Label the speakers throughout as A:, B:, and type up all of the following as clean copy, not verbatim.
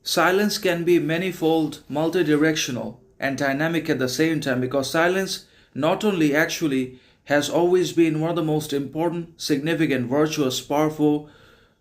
A: Silence can be manifold, multidirectional, and dynamic at the same time because silence not only actually has always been one of the most important, significant, virtuous, powerful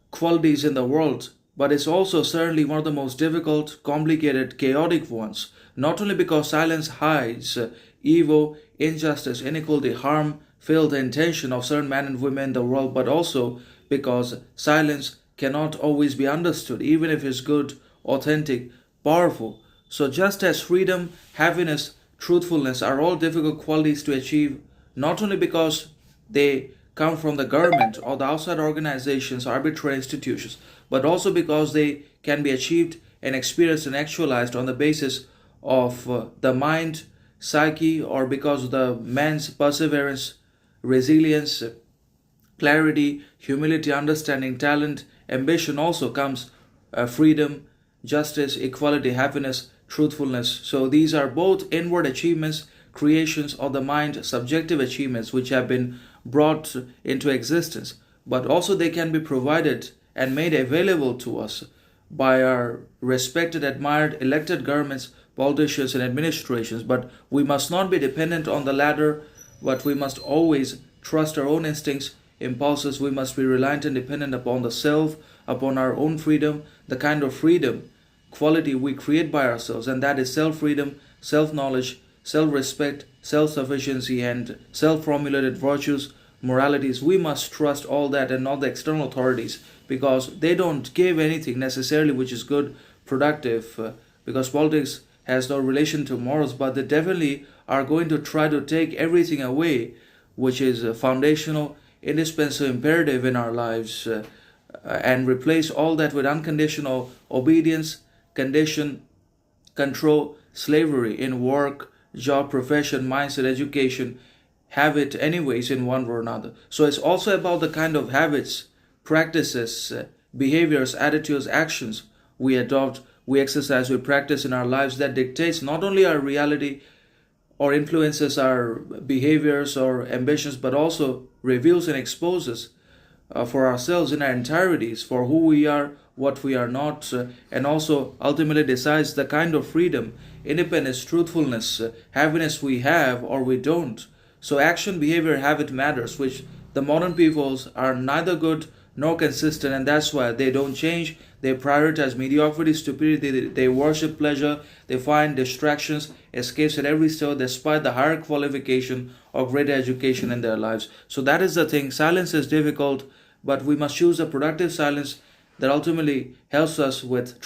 A: qualities in the world, but it's also certainly one of the most difficult, complicated, chaotic ones. Not only because silence hides evil, injustice, inequality, harm, failed intention of certain men and women in the world, but also because silence cannot always be understood, even if it's good, authentic, powerful. So, just as freedom, happiness, truthfulness are all difficult qualities to achieve, not only because they come from the government or the outside organizations, arbitrary institutions, but also because they can be achieved and experienced and actualized on the basis of the mind, psyche, or because of the man's perseverance, resilience, clarity, humility, understanding, talent, ambition also comes freedom, justice, equality, happiness, truthfulness. So these are both inward achievements, creations of the mind, subjective achievements which have been brought into existence, but also they can be provided and made available to us by our respected, admired, elected governments, politicians, and administrations. But we must not be dependent on the latter, but we must always trust our own instincts, impulses. We must be reliant and dependent upon the self, upon our own freedom, the kind of freedom, quality we create by ourselves, and that is self freedom, self knowledge, self respect, self sufficiency, and self formulated virtues, moralities. We must trust all that and not the external authorities because they don't give anything necessarily which is good, productive, because politics has no relation to morals, but they definitely are going to try to take everything away which is foundational, indispensable, imperative in our lives, and replace all that with unconditional obedience, condition, control, slavery in work, job, profession, mindset, education, habit, anyways, in one way or another. So it's also about the kind of habits, practices, behaviors, attitudes, actions we adopt, we exercise, we practice in our lives that dictates not only our reality or influences our behaviors or ambitions, but also reveals and exposes for ourselves in our entireties for who we are, what we are not, and also ultimately decides the kind of freedom, independence, truthfulness, happiness we have or we don't. So action, behavior, habit matters, which the modern peoples are neither good nor consistent, and that's why they don't change. They prioritize mediocrity, stupidity, they worship pleasure, they find distractions, escapes at every step despite the higher qualification or greater education in their lives. So that is the thing. Silence is difficult, but we must choose a productive silence that ultimately helps us with